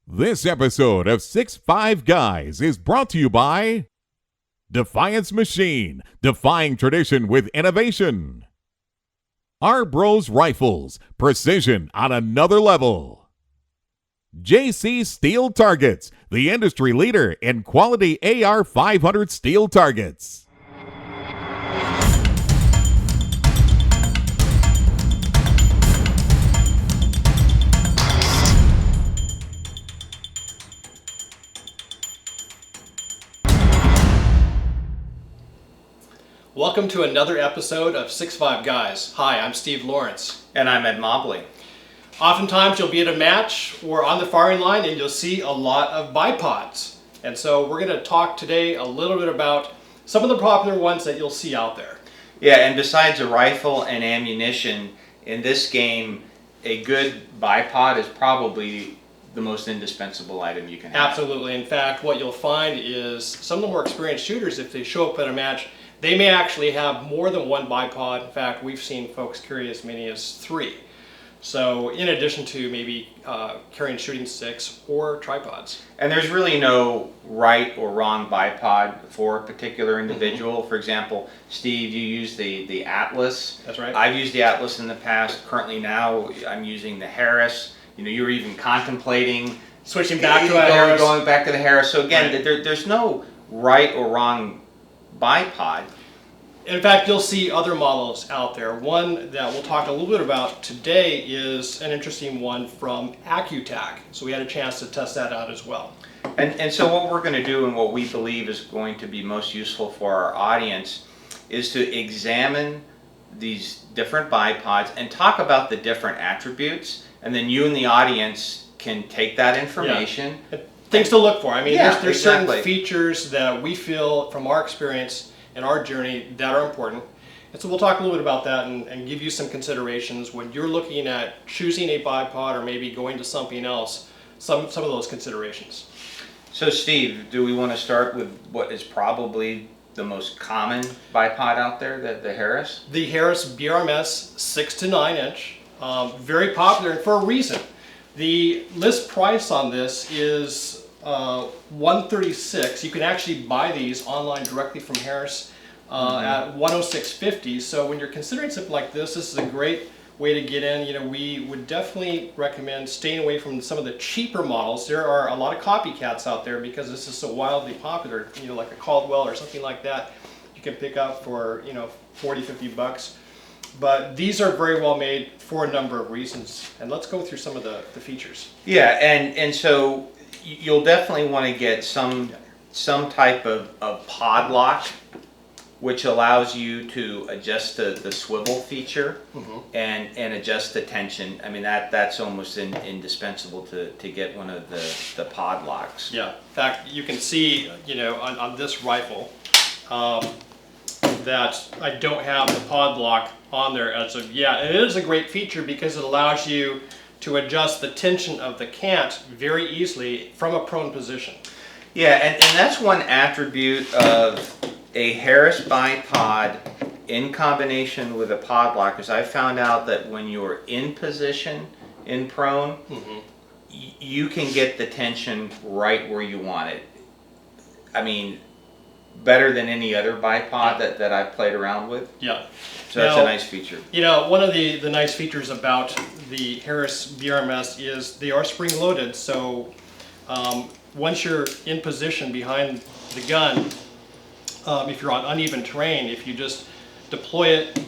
This episode of 6'5 Guys is brought to you by Defiance Machine, defying tradition with innovation. Our Bros Rifles, precision on another level. JC Steel Targets, the industry leader in quality AR 500 steel targets. Welcome to another episode of 6'5 Guys. Hi, I'm Steve Lawrence. And I'm Ed Mobley. Oftentimes you'll be at a match or on the firing line and you'll see a lot of bipods. And so we're going to talk today a little bit about some of the popular ones that you'll see out there. Yeah, and besides a rifle and ammunition, in this game, a good bipod is probably the most indispensable item you can have. Absolutely. In fact, what you'll find is some of the more experienced shooters, if they show up at a match, they may actually have more than one bipod. In fact, we've seen folks carry as many as 3. So in addition to maybe carrying shooting sticks or tripods. And there's really no right or wrong bipod for a particular individual. For example, Steve, you use the Atlas. That's right. I've used the Atlas in the past. Currently now I'm using the Harris. You know, you're even contemplating switching back to a Harris. Going back to the Harris. So again, Right. there's no right or wrong bipod. In fact, you'll see other models out there. One that we'll talk a little bit about today is an interesting one from Accu-Tac. So we had a chance to test that out as well. And so what we're going to do and what we believe is going to be most useful for our audience is to examine these different bipods and talk about the different attributes, and then you and the audience can take that information. Yeah. Things to look for. I mean, Yeah, there's exactly. certain features that we feel from our experience and our journey that are important. And so we'll talk a little bit about that and give you some considerations when you're looking at choosing a bipod or maybe going to something else, some of those considerations. So Steve, do we want to start with what is probably the most common bipod out there, the Harris? The Harris BRMS 6 to 9 inch, very popular and for a reason. The list price on this is $136. You can actually buy these online directly from Harris at $106.50. So when you're considering something like this is a great way to get in. You know, we would definitely recommend staying away from some of the cheaper models. There are a lot of copycats out there because this is so wildly popular. You know, like a Caldwell or something like that, you can pick up for 40, 50 bucks. But these are very well made for a number of reasons. And let's go through some of the features. Yeah, and so you'll definitely want to get some type of pod lock, which allows you to adjust the swivel feature and adjust the tension. I mean, that's almost indispensable to get one of the pod locks. Yeah, in fact, you can see, on this rifle that I don't have the pod lock on there as of yet. And it is a great feature because it allows you to adjust the tension of the cant very easily from a prone position. Yeah, and that's one attribute of a Harris bipod in combination with a pod lock, is I found out that when you're in position, in prone, you can get the tension right where you want it. I mean, better than any other bipod that I've played around with. Yeah. So that's a nice feature. You know, one of the nice features about the Harris BRMS is they are spring loaded. So once you're in position behind the gun, if you're on uneven terrain, if you just deploy it,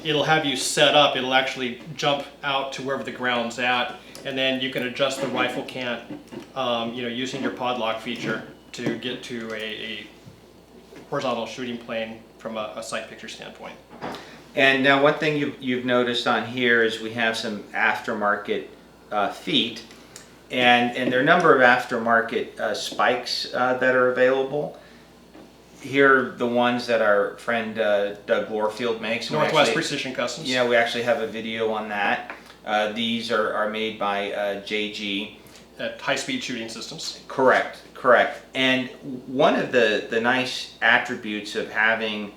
it'll have you set up. It'll actually jump out to wherever the ground's at, and then you can adjust the rifle cant, using your pod lock feature to get to a horizontal shooting plane from a sight picture standpoint. And now one thing you've noticed on here is we have some aftermarket feet, and there are a number of aftermarket spikes that are available. Here are the ones that our friend Doug Lorfield makes. Northwest Precision Customs. Yeah, we actually have a video on that. These are made by JG. At High-Speed Shooting Systems. Correct. And one of the nice attributes of having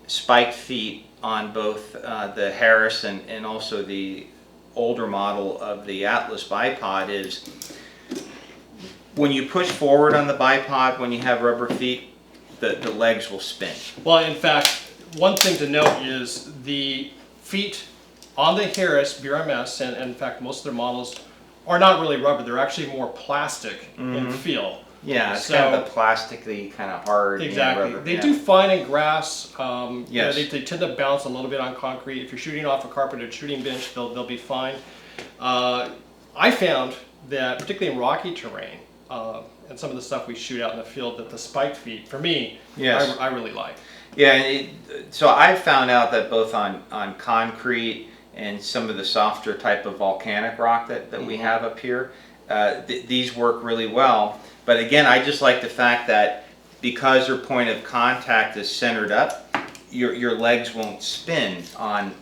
spiked feet on both the Harris and also the older model of the Atlas bipod is when you push forward on the bipod, when you have rubber feet, the legs will spin. Well, in fact, one thing to note is the feet on the Harris BRMS, and in fact most of their models are not really rubber, they're actually more plastic in feel. Yeah, it's So- kind of a plasticky, kind of hard. Exactly. Rubber. They Yeah. do fine in grass. You know, Yes. they tend to bounce a little bit on concrete. If you're shooting off a carpeted shooting bench, they'll be fine. I found that, particularly in rocky terrain, and some of the stuff we shoot out in the field, that the spiked feet, for me, Yes. I really like. Yeah, and so I found out that both on concrete and some of the softer type of volcanic rock that we have up here, these work really well. But again, I just like the fact that because your point of contact is centered up, your legs won't spin on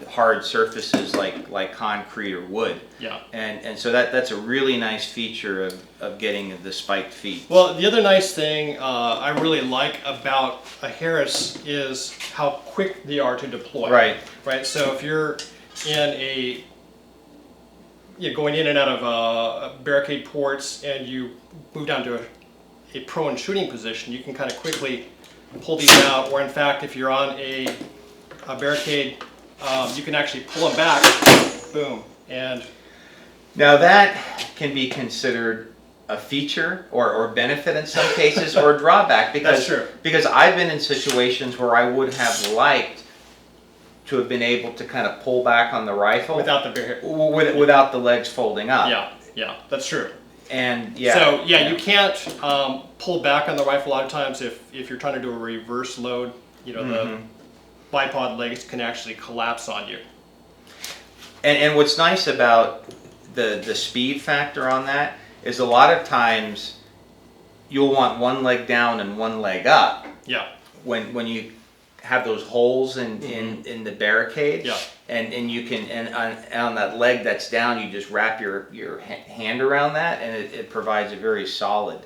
hard surfaces like concrete or wood. Yeah. And so that's a really nice feature of getting the spiked feet. Well, the other nice thing I really like about a Harris is how quick they are to deploy. Right. Right. So if you're in going in and out of barricade ports, and you move down to a prone shooting position, you can kind of quickly pull these out. Or in fact, if you're on a barricade, you can actually pull them back. Boom. And Now that can be considered a feature or benefit in some cases, or a drawback, because That's true. because I've been in situations where I would have liked to have been able to kind of pull back on the rifle without the barrier. without the legs folding up. Yeah, that's true. And yeah. So you can't pull back on the rifle a lot of times if you're trying to do a reverse load. You know, the bipod legs can actually collapse on you. And what's nice about the speed factor on that is a lot of times you'll want one leg down and one leg up Yeah. when you have those holes in the barricade. Yeah. And you can, and on that leg that's down, you just wrap your hand around that, and it provides a very solid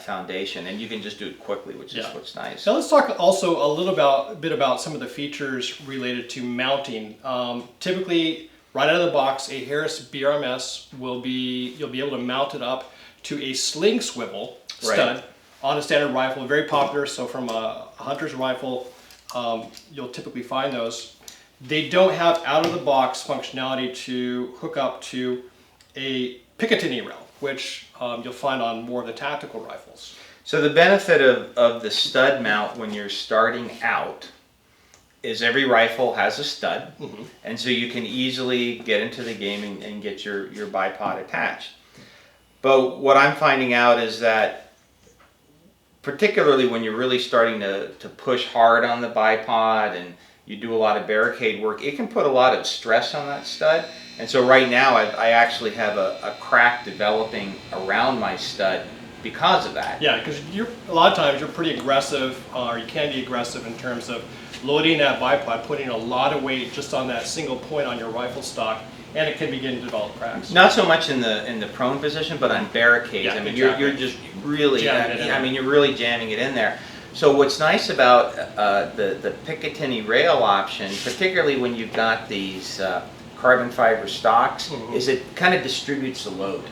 foundation, and you can just do it quickly, which is what's nice. Now let's talk also a little bit about some of the features related to mounting. Typically, right out of the box, a Harris BRMS you'll be able to mount it up to a sling swivel stud on a standard rifle, very popular. So from a hunter's rifle, you'll typically find those. They don't have out-of-the-box functionality to hook up to a Picatinny rail, which you'll find on more of the tactical rifles. So the benefit of the stud mount when you're starting out is every rifle has a stud, and so you can easily get into the game and get your bipod attached. But what I'm finding out is that particularly when you're really starting to push hard on the bipod and you do a lot of barricade work, it can put a lot of stress on that stud. And so right now I actually have a crack developing around my stud because of that. Yeah, because a lot of times you're pretty aggressive, or you can be aggressive in terms of loading that bipod, putting a lot of weight just on that single point on your rifle stock, and it can begin to develop cracks. Not so much in the prone position, but on barricades. Yeah, I mean, exactly. you're just really, Jamming it in. I mean, you're really jamming it in there. So what's nice about the Picatinny rail option, particularly when you've got these carbon fiber stocks, is it kind of distributes the load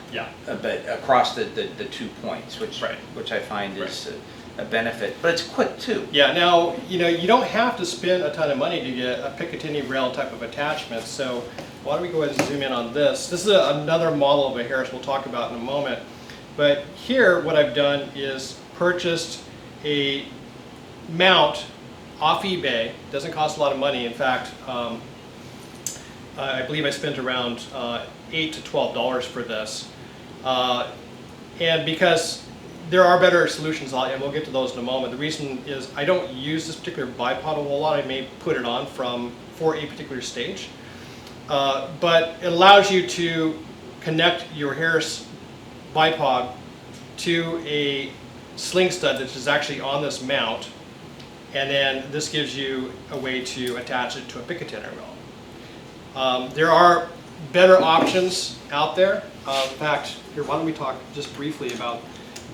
a bit across the 2 points, which I find is a benefit. But it's quick too. Yeah, now, you don't have to spend a ton of money to get a Picatinny rail type of attachment. So why don't we go ahead and zoom in on this. This is another model of a Harris we'll talk about in a moment. But here what I've done is purchased a mount off eBay. Doesn't cost a lot of money. In fact, I believe I spent around $8 to $12 for this. And because there are better solutions, and we'll get to those in a moment. The reason is I don't use this particular bipod a whole lot. I may put it on for a particular stage. But it allows you to connect your Harris bipod to a sling stud that is actually on this mount, and then this gives you a way to attach it to a Picatinny rail. There are better options out there. In fact, here, why don't we talk just briefly about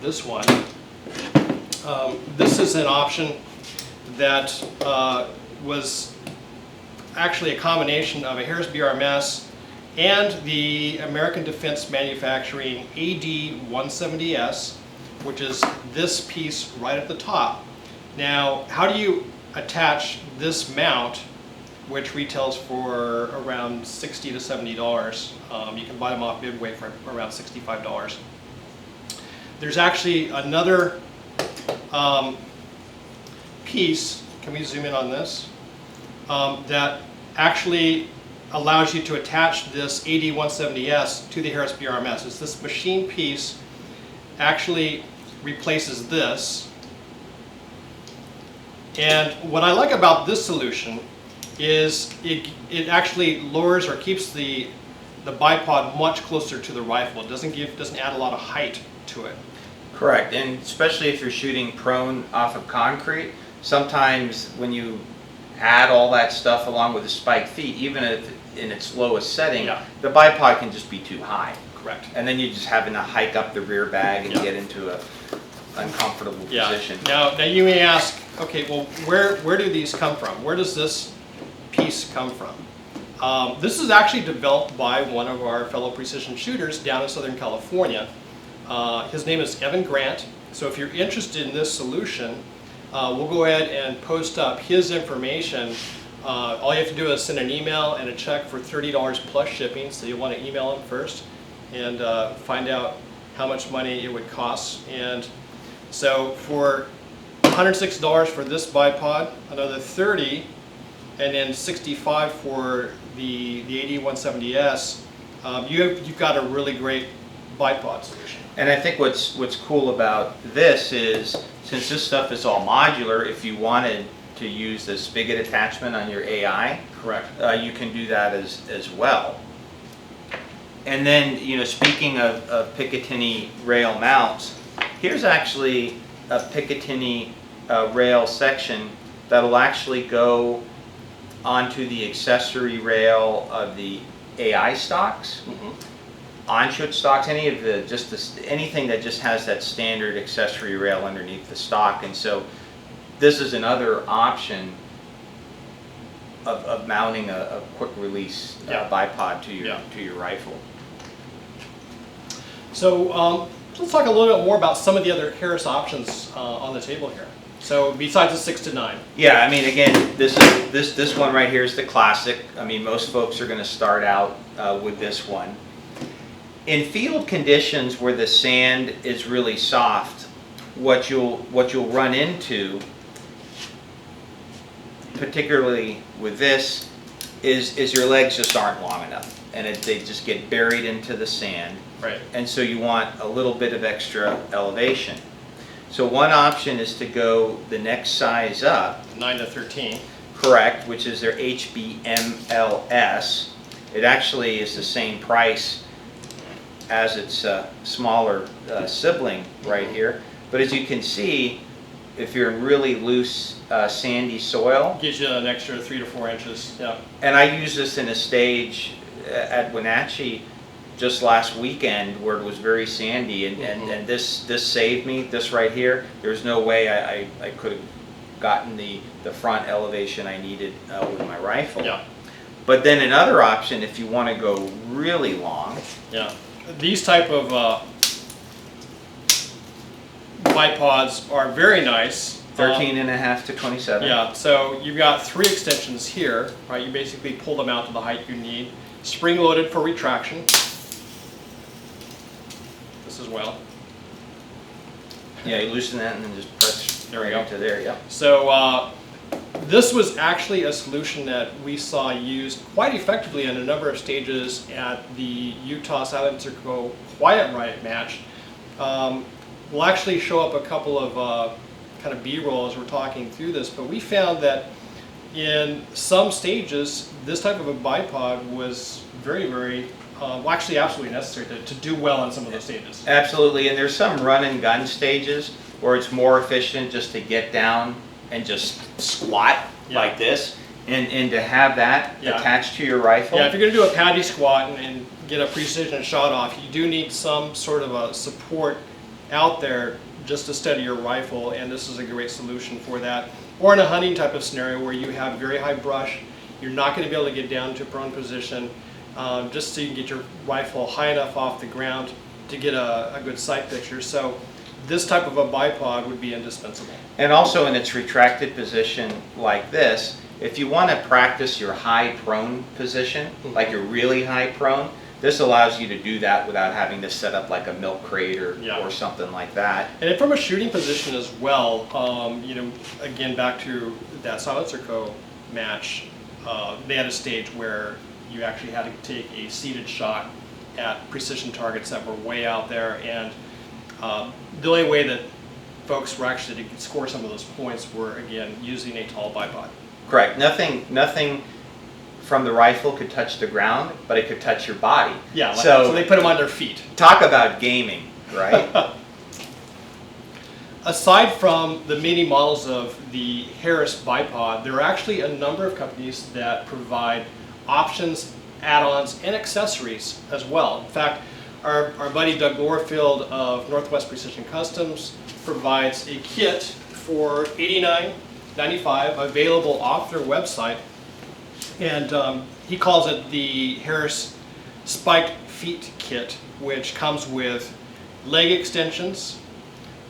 this one. This is an option that was actually a combination of a Harris BRMS and the American Defense Manufacturing AD-170S, which is this piece right at the top. Now, how do you attach this mount, which retails for around $60 to $70? You can buy them off Midway for around $65. There's actually another piece, can we zoom in on this, that actually allows you to attach this AD-170S to the Harris BRMS. It's this machine piece actually replaces this. And what I like about this solution is it actually lowers or keeps the bipod much closer to the rifle. It doesn't add a lot of height to it. Correct, and especially if you're shooting prone off of concrete, sometimes when you add all that stuff along with the spiked feet, even if in its lowest setting, the bipod can just be too high. Correct. And then you're just having to hike up the rear bag and get into a uncomfortable position. Now you may ask, okay, well, where do these come from? Where does this piece come from? This is actually developed by one of our fellow precision shooters down in Southern California. His name is Evan Grant. So if you're interested in this solution, we'll go ahead and post up his information. All you have to do is send an email and a check for $30 plus shipping. So you want to email him first and find out how much money it would cost. And so for $106 for this bipod, another $30, and then $65 for the AD-170S, you've got a really great bipod solution. And I think what's cool about this is, since this stuff is all modular, if you wanted to use the spigot attachment on your AI, correct, you can do that as well. And then, speaking of Picatinny rail mounts, here's actually a Picatinny rail section that'll actually go onto the accessory rail of the AI stocks, on-shoot stocks, anything that just has that standard accessory rail underneath the stock. And so this is another option of mounting a quick release bipod to your rifle. So let's talk a little bit more about some of the other Harris options on the table here. So besides the 6 to 9. Yeah, I mean, again, this one right here is the classic. I mean, most folks are going to start out with this one. In field conditions where the sand is really soft, what you'll run into, particularly with this, is your legs just aren't long enough, and they just get buried into the sand. Right. And so you want a little bit of extra elevation. So one option is to go the next size up. 9 to 13. Correct, which is their HBMLS. It actually is the same price as its smaller sibling right here. But as you can see, if you're in really loose sandy soil, gives you an extra 3 to 4 inches. Yeah. And I used this in a stage at Wenatchee just last weekend where it was very sandy, and this saved me. This right here, there's no way I could have gotten the front elevation I needed with my rifle. Yeah. But then another option, if you want to go really long. Yeah. These type of bipods are very nice. 13.5 to 27. Yeah, so you've got 3 extensions here, right? You basically pull them out to the height you need. Spring loaded for retraction. This as well. Yeah, you loosen that and then just press right into there. Yeah. So this was actually a solution that we saw used quite effectively in a number of stages at the Utah Silencer Co. Quiet Riot match. We'll actually show up a couple of kind of B-roll as we're talking through this, but we found that in some stages this type of a bipod was very, very well, actually absolutely necessary to do well in some of those stages. Absolutely, and there's some run and gun stages where it's more efficient just to get down and just squat like this, and to have that attached to your rifle. Yeah, if you're going to do a paddy squat and get a precision shot off, you do need some sort of a support out there just to steady your rifle, and this is a great solution for that. Or in a hunting type of scenario where you have very high brush, you're not going to be able to get down to a prone position. just so you can get your rifle high enough off the ground to get a good sight picture. So this type of a bipod would be indispensable. And also in its retracted position like this, if you want to practice your high prone position, like you're really high prone, this allows you to do that without having to set up like a milk crate or something like that. And from a shooting position as well, you know, again, back to that Silencer Co. match, they had a stage where you actually had to take a seated shot at precision targets that were way out there, and the only way that folks were actually to score some of those points were, again, using a tall bipod. Correct. Nothing from the rifle could touch the ground, but it could touch your body. Yeah, so they put them on their feet. Talk about gaming, right? Aside from the mini models of the Harris bipod, there are actually a number of companies that provide options, add-ons, and accessories as well. In fact, our buddy Doug Lorefield of Northwest Precision Customs provides a kit for $89.95 available off their website, and he calls it the Harris Spiked Feet Kit, which comes with leg extensions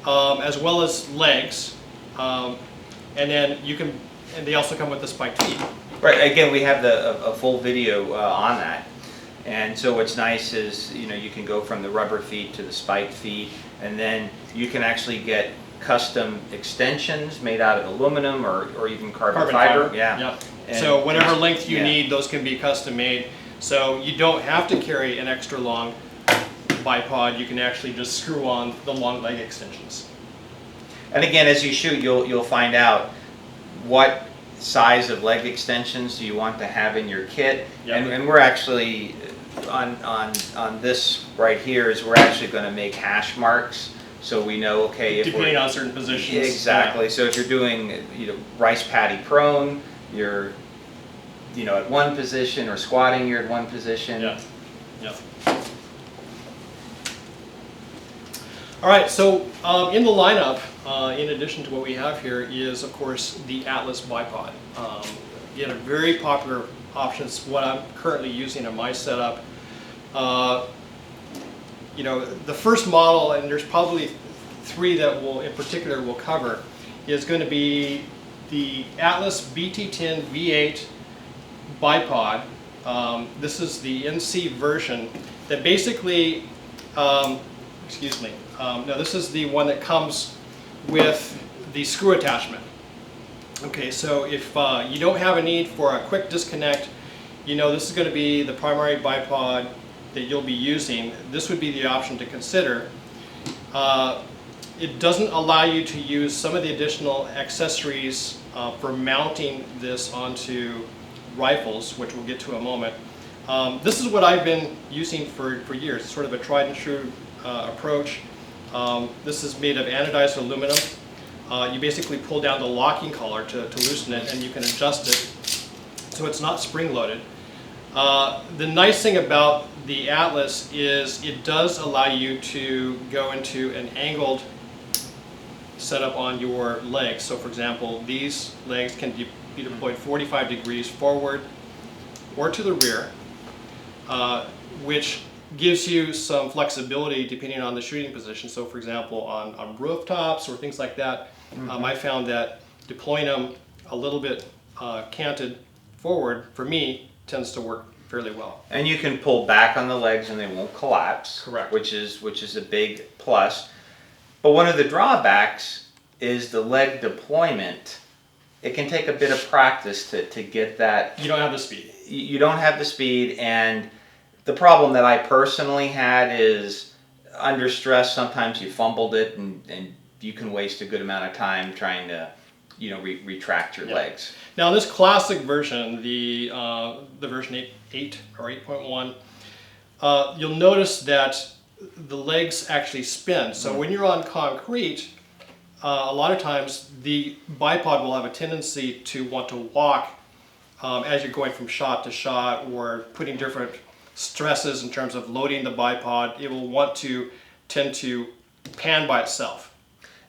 as well as legs, and then and they also come with the spiked feet. Right. Again, we have a full video on that. And so what's nice is, you know, you can go from the rubber feet to the spiked feet, and then you can actually get custom extensions made out of aluminum or even carbon fiber. Yeah. Yep. So whatever length you need, those can be custom made. So you don't have to carry an extra long bipod. You can actually just screw on the long leg extensions. And again, as you shoot, you'll find out what size of leg extensions do you want to have in your kit. Yep. And we're actually on this right here is we're actually going to make hash marks, so we know, okay, if depending on certain positions. Exactly. Yeah. So if you're doing, you know, rice paddy prone, you're, you know, at one position, or squatting, you're at one position. Yeah. Yeah. All right. So in the lineup, in addition to what we have here, is of course the Atlas bipod. Again, a very popular option. It's what I'm currently using in my setup. You know, the first model, and there's probably three that in particular we'll cover, is going to be the Atlas BT10 V8 bipod. This is the NC version that basically, excuse me, no, this is the one that comes with the screw attachment. Okay, so if you don't have a need for a quick disconnect, you know this is going to be the primary bipod that you'll be using. This would be the option to consider. It doesn't allow you to use some of the additional accessories for mounting this onto rifles, which we'll get to in a moment. This is what I've been using for years. It's sort of a tried and true approach. This is made of anodized aluminum. You basically pull down the locking collar to loosen it, and you can adjust it so it's not spring-loaded. The nice thing about the Atlas is it does allow you to go into an angled setup on your legs. So for example, these legs can be deployed 45 degrees forward or to the rear, which gives you some flexibility depending on the shooting position. So for example, on rooftops or things like that, I found that deploying them a little bit canted forward, for me, tends to work fairly well. And you can pull back on the legs and they won't collapse. Correct. Which is a big plus. But one of the drawbacks is the leg deployment. It can take a bit of practice to get that. You don't have the speed. You don't have the speed, and the problem that I personally had is under stress, sometimes you fumbled it, and you can waste a good amount of time trying to, you know, retract your legs. Now this classic version, the version 8 or 8.1, you'll notice that the legs actually spin. So when you're on concrete, a lot of times the bipod will have a tendency to want to walk as you're going from shot to shot or putting different stresses in terms of loading the bipod. It will want to tend to pan by itself.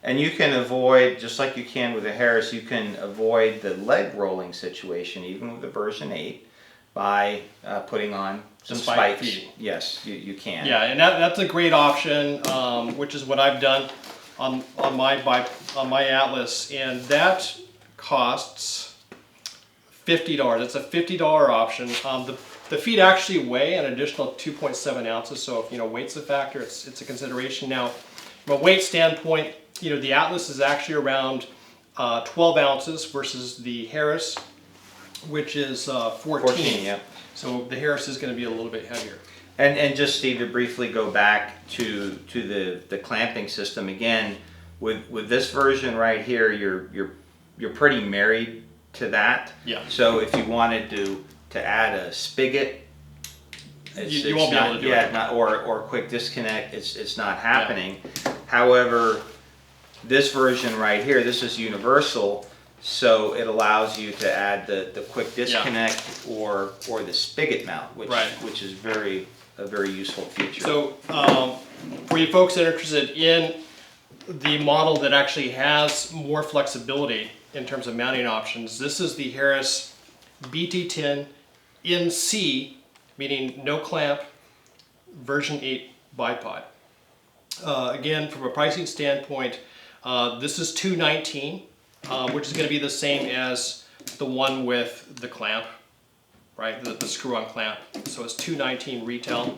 And you can avoid, just like you can with a Harris, you can avoid the leg rolling situation even with the version 8 by putting on some spike spikes. feed. Yes, you can. Yeah, and that's a great option, which is what I've done on my Atlas, and that costs $50. It's a $50 option. The feet actually weigh an additional 2.7 ounces, so if weight's a factor, it's a consideration. Now, from a weight standpoint, the Atlas is actually around 12 ounces versus the Harris, which is 14. Yeah. So the Harris is going to be a little bit heavier. And just, Steve, to briefly go back to the clamping system again, with this version right here, you're pretty married to that. Yeah. So if you wanted to add a spigot, you won't be able to do it. Or quick disconnect, it's not happening. Yeah. However, this version right here, this is universal, so it allows you to add the quick disconnect or the spigot mount, which is a very useful feature. So for you folks that are interested in the model that actually has more flexibility in terms of mounting options, this is the Harris BT10 NC, meaning no clamp, version 8 bipod. Again, from a pricing standpoint, this is $219, which is going to be the same as the one with the clamp, right? The screw-on clamp. So it's $219 retail.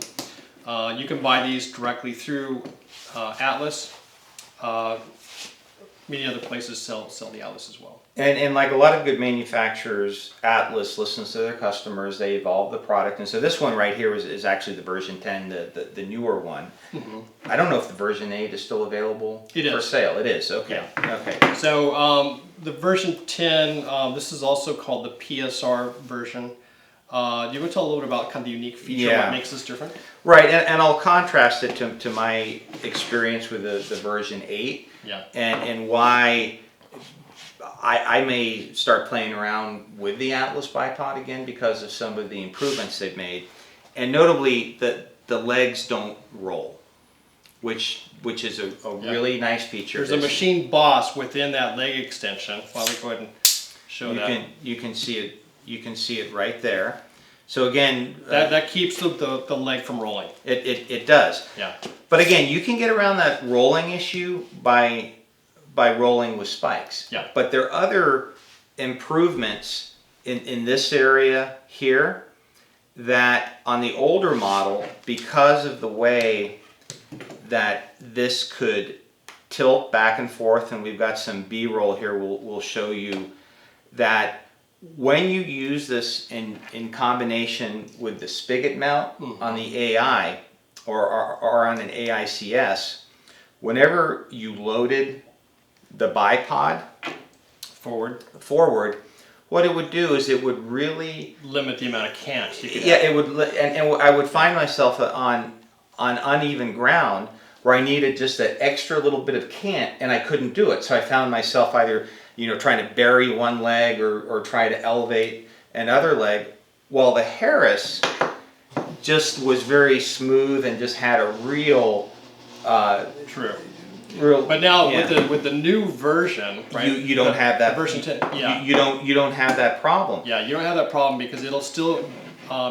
You can buy these directly through Atlas. Many other places sell the Atlas as well. And like a lot of good manufacturers, Atlas listens to their customers. They evolve the product, and so this one right here is actually the version 10, the newer one. Mm-hmm. I don't know if the version 8 is still available for sale. It is. Okay. Yeah. Okay. So the version 10, this is also called the PSR version. You want to tell a little bit about kind of the unique feature, what makes this different? Right, and I'll contrast it to my experience with the version 8, and why I may start playing around with the Atlas bipod again because of some of the improvements they've made, and notably the legs don't roll, which is a really nice feature. There's a machine boss within that leg extension. Why don't we go ahead and show that? You can see it. You can see it right there. So again, that keeps the leg from rolling. It does. Yeah. But again, you can get around that rolling issue by rolling with spikes. Yeah. But there are other improvements in this area here that on the older model, because of the way that this could tilt back and forth, and we've got some B-roll here, we'll show you that when you use this in combination with the spigot mount on the AI or on an AICS, whenever you loaded the bipod forward, what it would do is it would really limit the amount of cants you could have. It would, and I would find myself on uneven ground where I needed just an extra little bit of cant, and I couldn't do it. So I found myself either trying to bury one leg or try to elevate another leg, while the Harris just was very smooth and just had a real but now with the new version, right? You don't have that version 10. Yeah. You don't have that problem. Yeah, you don't have that problem because it'll still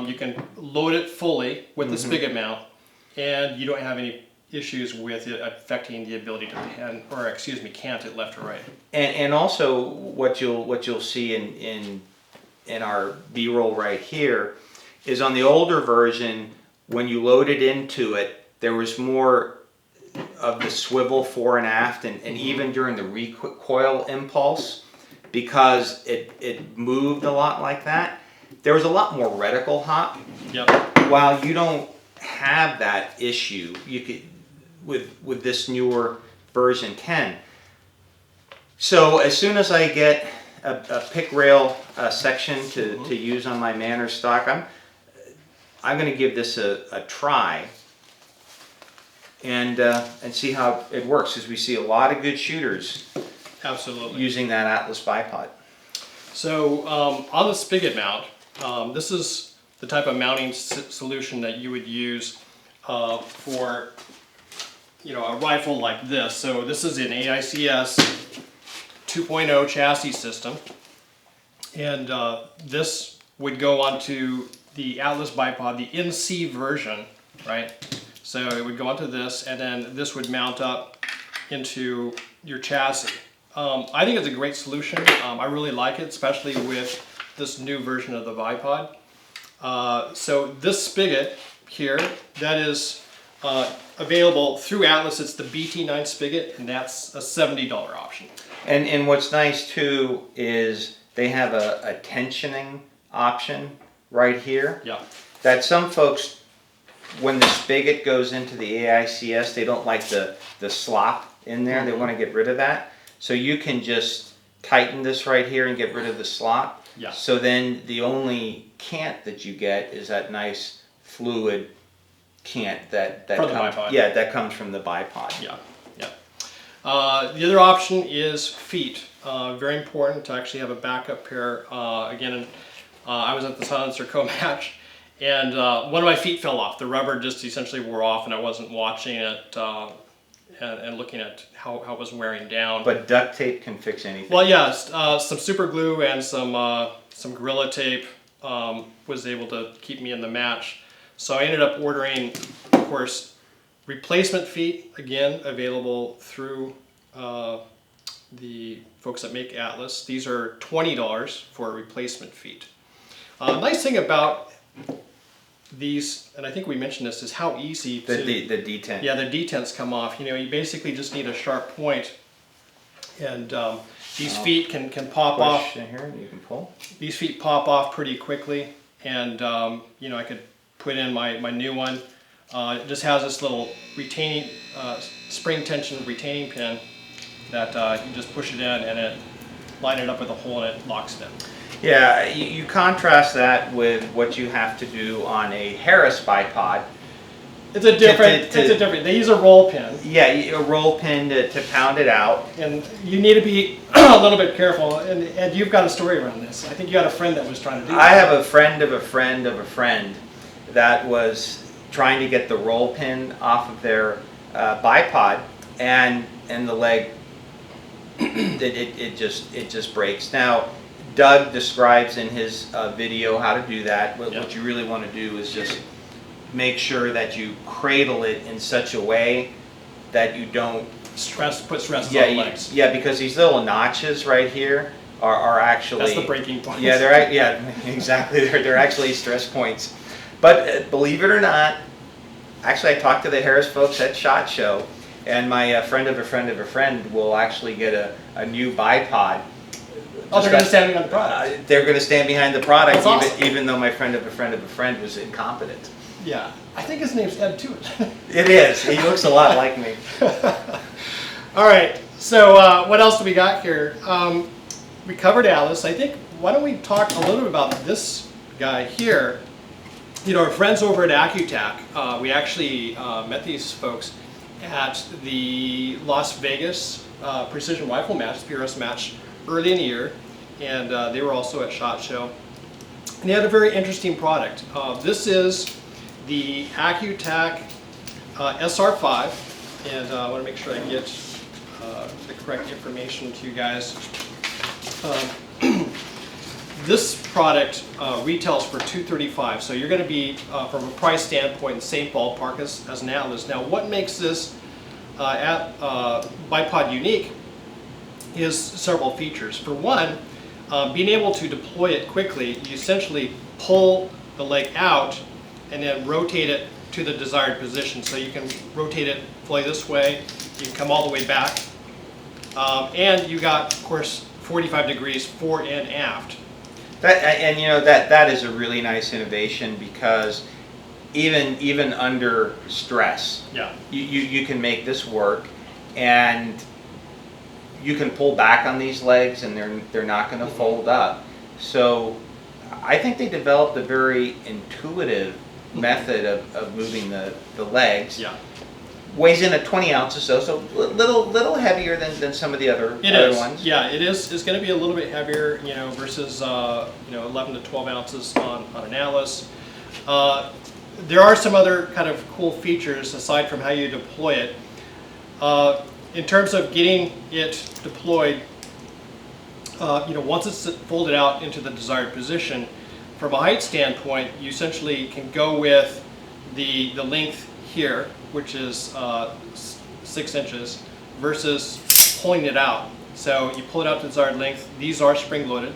you can load it fully with the spigot mount, and you don't have any issues with it affecting the ability to cant it left or right. And also what you'll see in our B-roll right here is on the older version, when you loaded into it, there was more of the swivel fore and aft, and even during the recoil impulse, because it moved a lot like that, there was a lot more reticle hop. Yep. While you don't have that issue, you could with this newer version 10. So as soon as I get a pick rail section to use on my Manor stock, I'm going to give this a try and see how it works, because we see a lot of good shooters using that Atlas bipod. So on the spigot mount, this is the type of mounting solution that you would use for a rifle like this. So this is an AICS 2.0 chassis system, and this would go onto the Atlas bipod, the NC version, right? So it would go onto this, and then this would mount up into your chassis. I think it's a great solution. I really like it, especially with this new version of the bipod. So this spigot here, that is available through Atlas. It's the BT9 spigot, and that's a $70 option. And what's nice too is they have a tensioning option right here. Yeah. That some folks, when the spigot goes into the AICS, they don't like the slop in there. They want to get rid of that. So you can just tighten this right here and get rid of the slop. Yeah. So then the only cant that you get is that nice fluid cant that From the comes. bipod. Yeah, that comes from the bipod. Yeah, yeah. The other option is feet. Very important to actually have a backup pair. Again, I was at the Silencer co-match, and one of my feet fell off. The rubber just essentially wore off, and I wasn't watching it and looking at how it was wearing down. But duct tape can fix anything. Well, yes, some super glue and some Gorilla Tape was able to keep me in the match. So I ended up ordering, of course, replacement feet, again, available through the folks that make Atlas. These are $20 for replacement feet. Nice thing about these, and I think we mentioned this, is how easy the detent. Yeah, the detents come off. You know, you basically just need a sharp point, and these feet can pop off. Push in here and you can pull. These feet pop off pretty quickly, and you know, I could put in my new one. It just has this little retaining spring tension retaining pin that you just push it in, and it line it up with a hole, and it locks it in. Yeah, you contrast that with what you have to do on a Harris bipod. It's a different. They use a roll pin. Yeah, a roll pin to pound it out. And you need to be a little bit careful. And you've got a story around this. I think you had a friend that was trying to do that. I have a friend of a friend of a friend that was trying to get the roll pin off of their bipod, and the leg it just breaks. Now, Doug describes in his video how to do that. What you really want to do is just make sure that you cradle it in such a way that you don't put stress on the legs. Yeah, because these little notches right here are actually, that's the breaking point. Yeah, exactly. They're actually stress points. But believe it or not, actually I talked to the Harris folks at SHOT Show, and my friend of a friend of a friend will actually get a new bipod. Oh, they're going to stand behind the product. They're going to stand behind the product, That's awesome. even though my friend of a friend of a friend was incompetent. Yeah, I think his name's Ed too. It is. He looks a lot like me. All right. So what else do we got here? We covered Atlas. I think, why don't we talk a little bit about this guy here? You know, our friends over at Accu-Tac, we actually met these folks at the Las Vegas Precision Rifle Match, PRS match, early in the year, and they were also at SHOT Show. And they had a very interesting product. This is the Accu-Tac SR5, and I want to make sure I get the correct information to you guys. This product retails for $235, so you're going to be, from a price standpoint, in the same ballpark as an Atlas. Now, what makes this bipod unique is several features. For one, being able to deploy it quickly, you essentially pull the leg out and then rotate it to the desired position. So you can rotate it fully this way, you can come all the way back, and you got, of course, 45 degrees fore and aft. And you know, that is a really nice innovation, because even under stress, you can make this work, and you can pull back on these legs, and they're not going to fold up. So I think they developed a very intuitive method of moving the legs. Yeah. Weighs in at 20 ounces, so little heavier than some of the other ones. Yeah, it is. It's going to be a little bit heavier, you know, versus 11 to 12 ounces on an Atlas. There are some other kind of cool features aside from how you deploy it. In terms of getting it deployed, once it's folded out into the desired position, from a height standpoint, you essentially can go with the length here, which is 6 inches, versus pulling it out. So you pull it out to the desired length. These are spring loaded,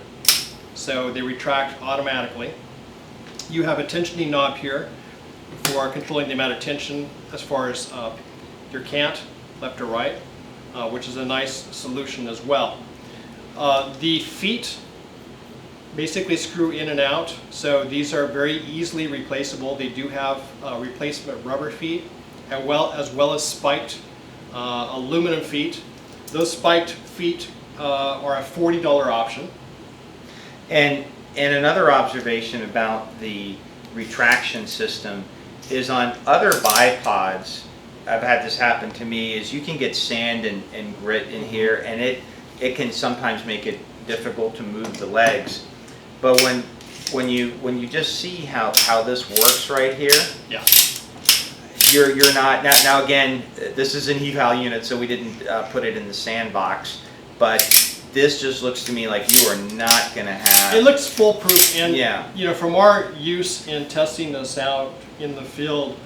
so they retract automatically. You have a tensioning knob here for controlling the amount of tension as far as your cant, left or right, which is a nice solution as well. The feet basically screw in and out, so these are very easily replaceable. They do have replacement rubber feet, as well as spiked aluminum feet. Those spiked feet are a $40 option. And another observation about the retraction system is on other bipods, I've had this happen to me, is you can get sand and grit in here, and it can sometimes make it difficult to move the legs. But when you just see how this works right here, yeah, you're not now again, this is an eval unit, so we didn't put it in the sandbox, but this just looks to me like you are not going to have. It looks foolproof, and yeah, you know, from our use in testing this out in the field,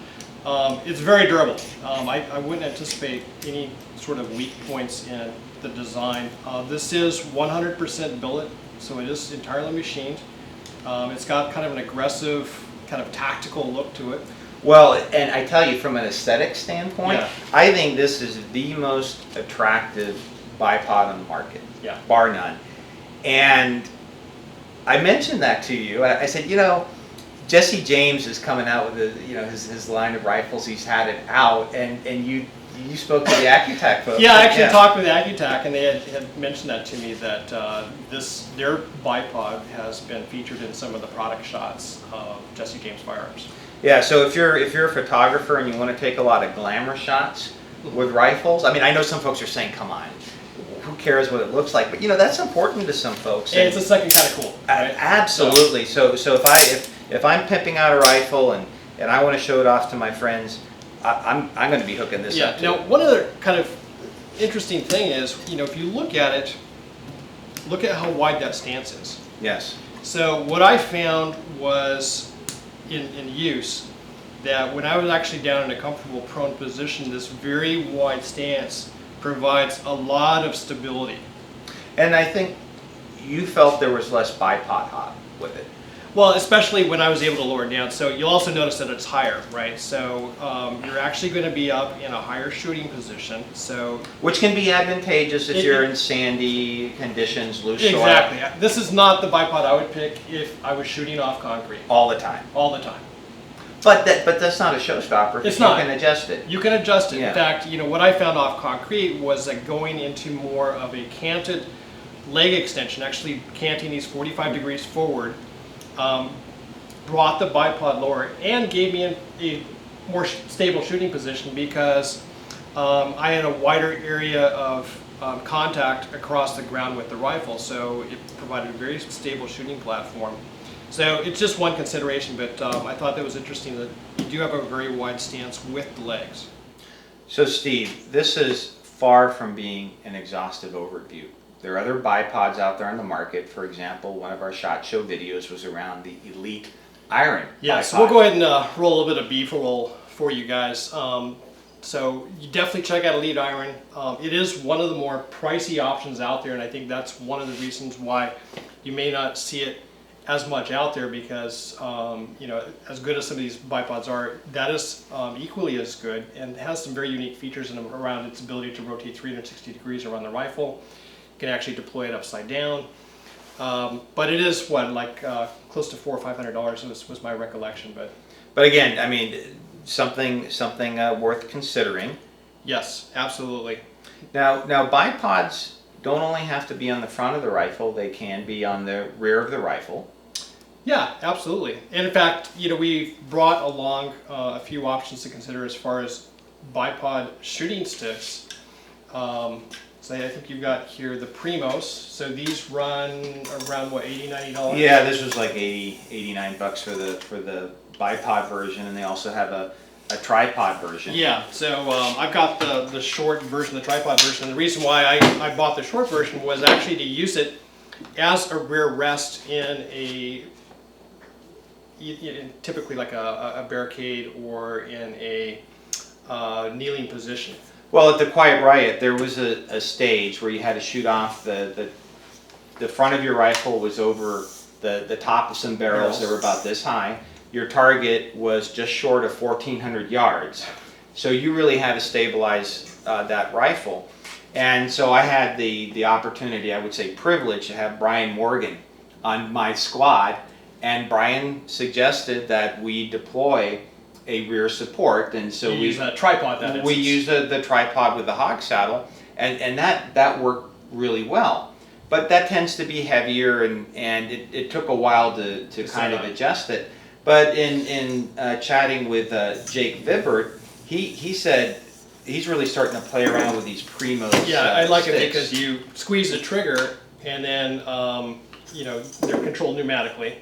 it's very durable. I wouldn't anticipate any sort of weak points in the design. This is 100% billet, so it is entirely machined. It's got kind of an aggressive, kind of tactical look to it. Well, and I tell you, from an aesthetic standpoint, Yeah. I think this is the most attractive bipod on the market, Yeah. bar none. And I mentioned that to you. I said, you know, Jesse James is coming out with his line of rifles. He's had it out, and you spoke to the Accu-Tac folks. Yeah, I actually talked with Accu-Tac, and they had mentioned that to me, that their bipod has been featured in some of the product shots of Jesse James firearms. Yeah, so if you're a photographer and you want to take a lot of glamour shots with rifles, I mean, I know some folks are saying, come on, who cares what it looks like? But you know, that's important to some folks. And it's a second kind of cool. Right? Absolutely. So if I'm pimping out a rifle and I want to show it off to my friends, I'm going to be hooking this up too. Now, one other kind of interesting thing is, you know, if you look at it, look at how wide that stance is. Yes. So what I found was in use, that when I was actually down in a comfortable prone position, this very wide stance provides a lot of stability. And I think you felt there was less bipod hop with it. Well, especially when I was able to lower it down. So you'll also notice that it's higher, right? So you're actually going to be up in a higher shooting position. So which can be advantageous if you're in sandy conditions, loose soil. Exactly. This is not the bipod I would pick if I was shooting off concrete. All the time. All the time. But that's not a showstopper. It's not. You can adjust it. You can adjust it. Yeah. In fact, you know, what I found off concrete was that going into more of a canted leg extension, actually canting these 45 degrees forward, brought the bipod lower and gave me a more stable shooting position, because I had a wider area of contact across the ground with the rifle, so it provided a very stable shooting platform. So it's just one consideration, but I thought that was interesting that you do have a very wide stance with the legs. So Steve, this is far from being an exhaustive overview. There are other bipods out there on the market. For example, one of our SHOT Show videos was around the Elite Iron Yeah, bipod. so we'll go ahead and roll a little bit of B-roll for you guys. So you definitely check out Elite Iron. It is one of the more pricey options out there, and I think that's one of the reasons why you may not see it as much out there, because you know, as good as some of these bipods are, that is equally as good, and has some very unique features in them around its ability to rotate 360 degrees around the rifle. You can actually deploy it upside down. But it is what, like close to $400 or $500 was my recollection. But again, I mean, something worth considering. Yes, absolutely. Now bipods don't only have to be on the front of the rifle; they can be on the rear of the rifle. Yeah, absolutely. And in fact, you know, we brought along a few options to consider as far as bipod shooting sticks. So I think you've got here the Primos. So these run around what, $80, $90? Yeah, this was like 89 bucks for the bipod version, and they also have a tripod version. Yeah, so I've got the short version, the tripod version. And the reason why I bought the short version was actually to use it as a rear rest in a typically like a barricade or in a kneeling position. Well, at the Quiet Riot, there was a stage where you had to shoot off the front of your rifle was over the top of some barrels that were about this high. Your target was just short of 1,400 yards. So you really had to stabilize that rifle. And so I had the opportunity, I would say privilege, to have Brian Morgan on my squad. And Brian suggested that we deploy a rear support. And so we use a tripod. We use the tripod with the hog saddle. And that worked really well. But that tends to be heavier, and it took a while to kind of adjust it. But in chatting with Jake Vibert, he said he's really starting to play around with these Primos. Yeah, I like sticks. it because you squeeze the trigger, and then they're controlled pneumatically,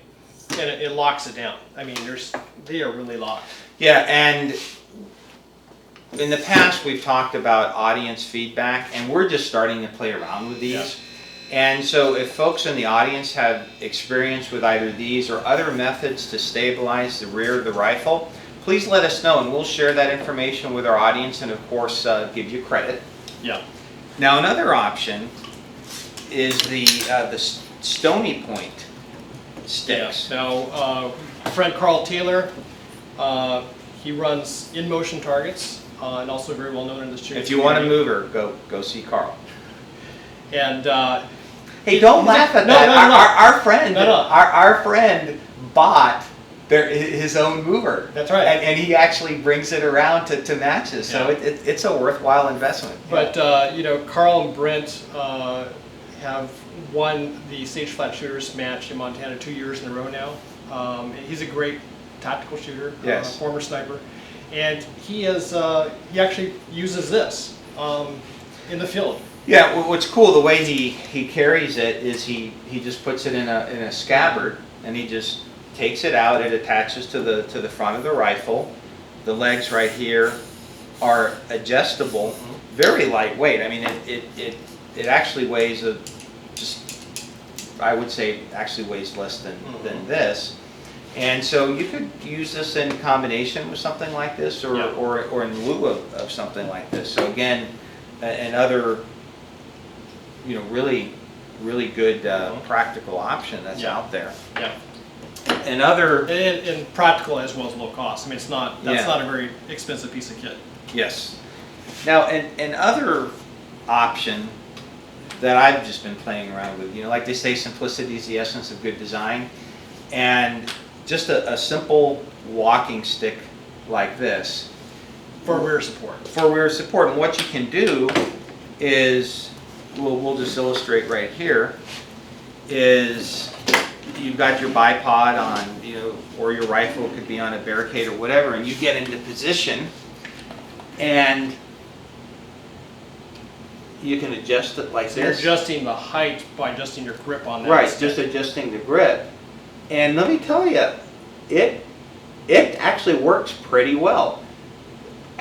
and it locks it down. I mean, they are really locked. Yeah, and in the past we've talked about audience feedback, and we're just starting to play around with these. Yeah. And so if folks in the audience have experience with either these or other methods to stabilize the rear of the rifle, please let us know, and we'll share that information with our audience and of course give you credit. Yeah. Now another option is the Stony Point sticks. Yeah. Now, friend Carl Taylor, he runs In Motion targets, and also very well known in this shooting. If you want a mover, go see Carl. And hey, don't laugh at that. Our friend bought his own mover. That's right. And he actually brings it around to matches. So it's a worthwhile investment. But Carl and Brent have won the Sage Flat Shooters match in Montana 2 years in a row now. And he's a great tactical shooter, yes. Former sniper, and he actually uses this in the field. Yeah, what's cool, the way he carries it is he just puts it in a scabbard, and he just takes it out. It attaches to the front of the rifle. The legs right here are adjustable, very lightweight. I mean, it actually weighs I would say actually weighs less than this. And so you could use this in combination with something like this, or in lieu of something like this. So again, another really good practical option that's out there. Yeah. And practical as well as low cost. I mean, that's not a very expensive piece of kit. Yes. Now, an other option that I've just been playing around with, like they say, simplicity is the essence of good design, and just a simple walking stick like this for rear support. For rear support, and what you can do is, we'll just illustrate right here, is you've got your bipod on, or your rifle could be on a barricade or whatever, and you get into position, and you can adjust it like so this. You're adjusting the height by adjusting your grip on that. Right, stick. just adjusting the grip. And let me tell you, it actually works pretty well.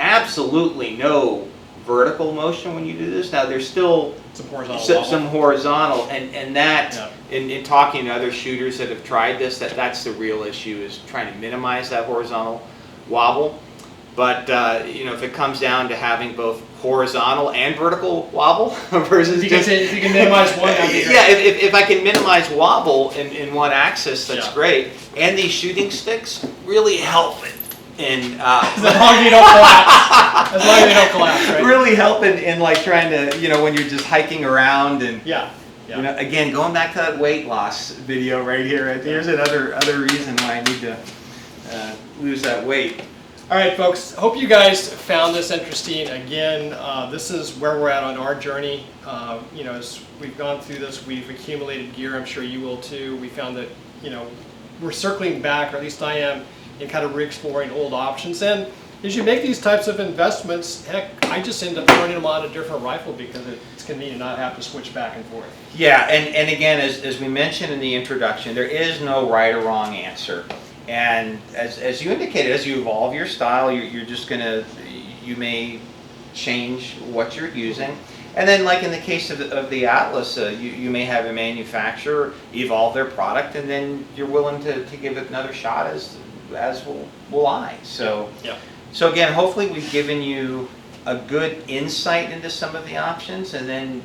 Absolutely no vertical motion when you do this. Now there's still some horizontal, and that in talking to other shooters that have tried this, that's the real issue, is trying to minimize that horizontal wobble. But if it comes down to having both horizontal and vertical wobble versus if you can minimize one, if I can minimize wobble in one axis, that's great. And these shooting sticks really help it in as long as you don't collapse. As long as you don't collapse, right? Really help in like trying to when you're just hiking around and again, going back to that weight loss video right here. Here's another reason why I need to lose that weight. All right, folks, hope you guys found this interesting. Again, this is where we're at on our journey. As we've gone through this, we've accumulated gear. I'm sure you will too. We found that, we're circling back, or at least I am, and kind of re-exploring old options. And as you make these types of investments, heck, I just end up running them on a different rifle because it's convenient not have to switch back and forth. Yeah, and again, as we mentioned in the introduction, there is no right or wrong answer. And as you indicated, as you evolve your style, you're just you may change what you're using. And then, like in the case of the Atlas, you may have a manufacturer evolve their product, and then you're willing to give it another shot, as will I. So, Yeah. so again, hopefully we've given you a good insight into some of the options, and then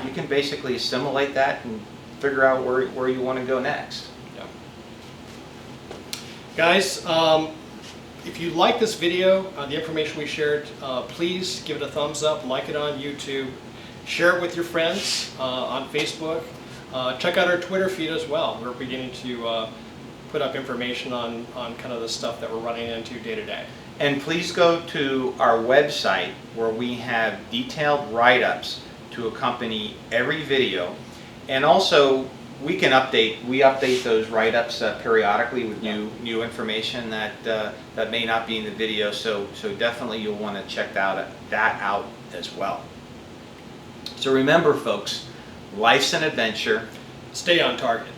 you can basically assimilate that and figure out where you want to go next. Yeah. Guys, if you like this video, the information we shared, please give it a thumbs up, like it on YouTube, share it with your friends on Facebook. Check out our Twitter feed as well. We're beginning to put up information on kind of the stuff that we're running into day to day. And please go to our website where we have detailed write-ups to accompany every video. And also, we update those write-ups periodically with new information that may not be in the video. So definitely you'll want to check that out as well. So remember, folks, life's an adventure. Stay on target.